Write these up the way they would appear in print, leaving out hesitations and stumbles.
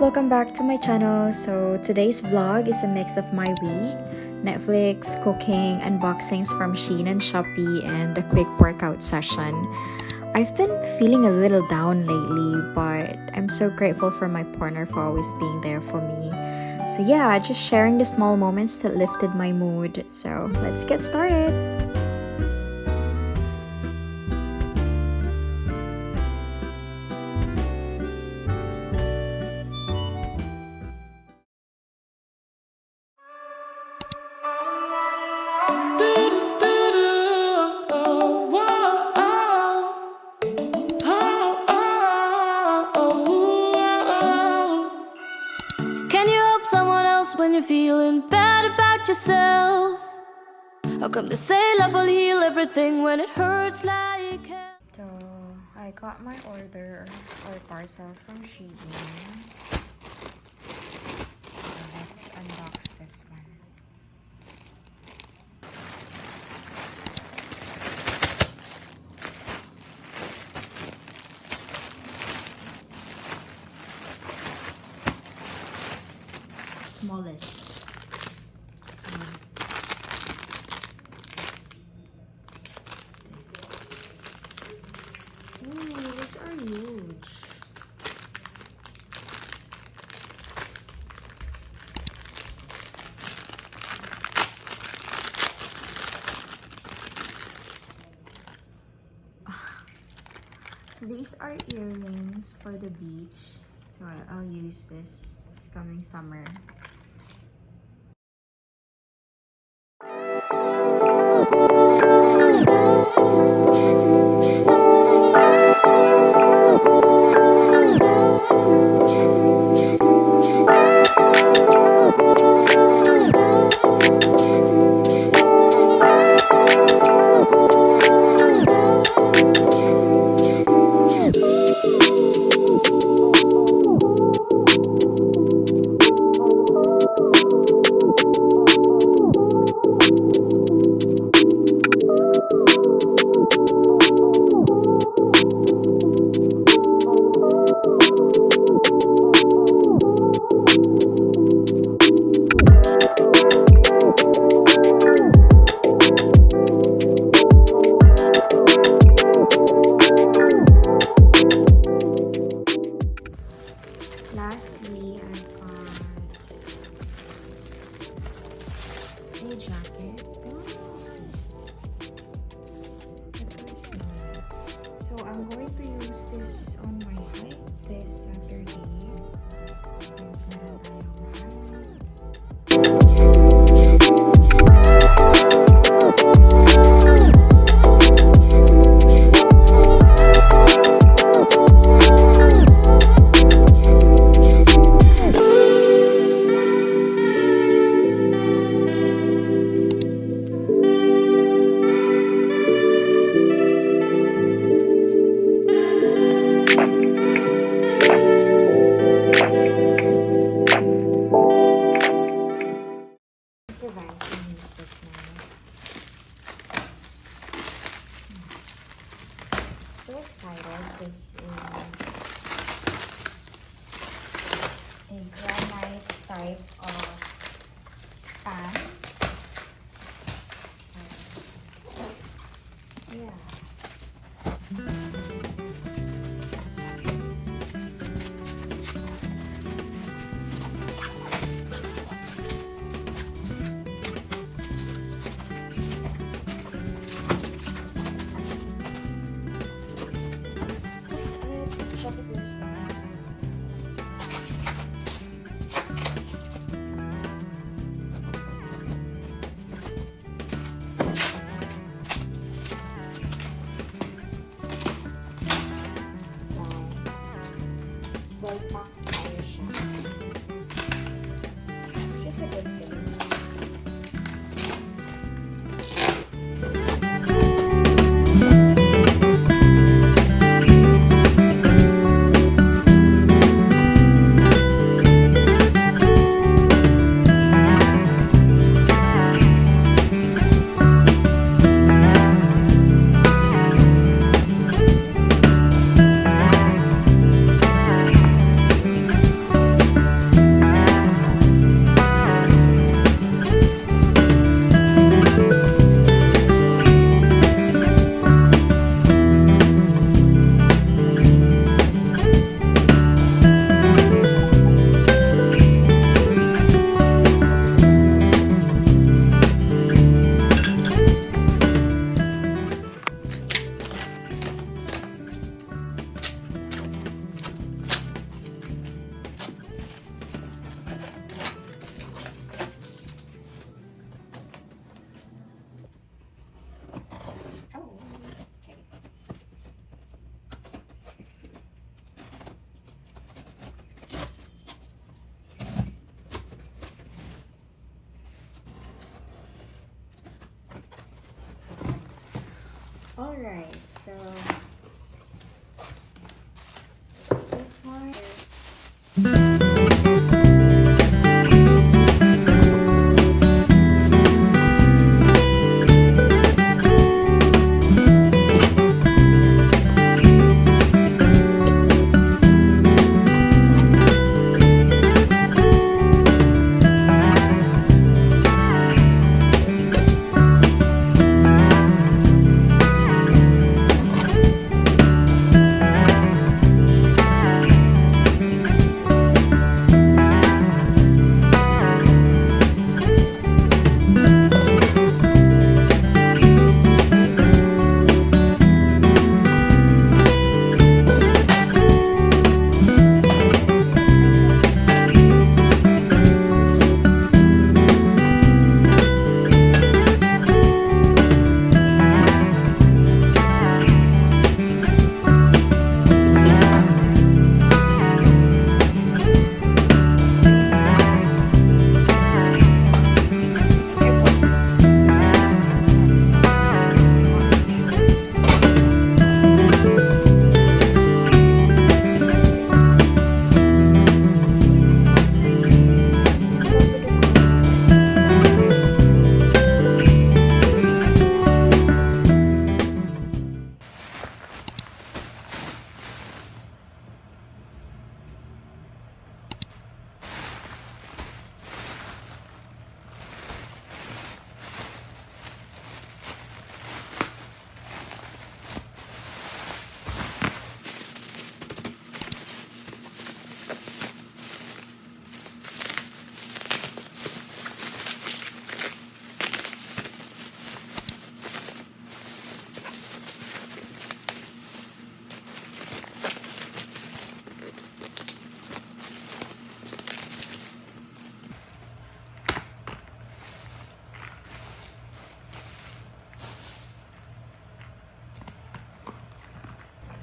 welcome back to my channel. So today's vlog is a mix of my week, Netflix, cooking, unboxings from Shein and Shopee, and a quick workout session. I've been feeling a little down lately, but I'm so grateful for my partner for always being there for me. So yeah, just sharing the small moments that lifted my mood. So let's get started. Can you help someone else when you're feeling bad about yourself? How come they say love will heal everything when it hurts like hell? So I got my order or parcel from Shein. So let's unbox this one. Smallest. Ooh, these are huge. These are earrings for the beach. So I'll use this. It's coming summer. Lastly, I've got a jacket. So I'm going to use this on my hike this Saturday. Since meron tayong hike. Device and use this now. So excited. This is a granite type of pan. So yeah. Just a good thing. Alright, so this one is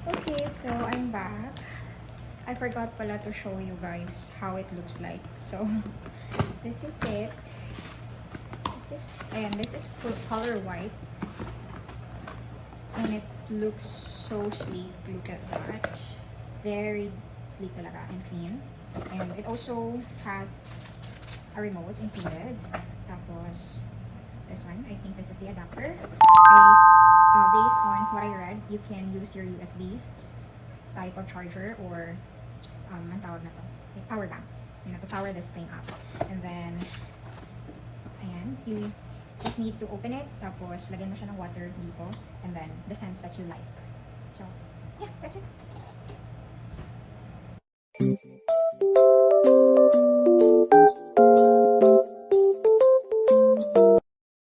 okay, so I'm back. I forgot pala to show you guys how it looks like. So, this is it. This is color white. And it looks so sleek. Look at that. Very sleek talaga and clean. And it also has a remote included. Tapos, this one, I think this is the adapter. Based on what I read, you can use your USB type of charger or ang tawag na to, power bank, to power this thing up. And then, ayan, you just need to open it, tapos lagyan mo siya ng water dito, and then the scents that you like. So, yeah, that's it.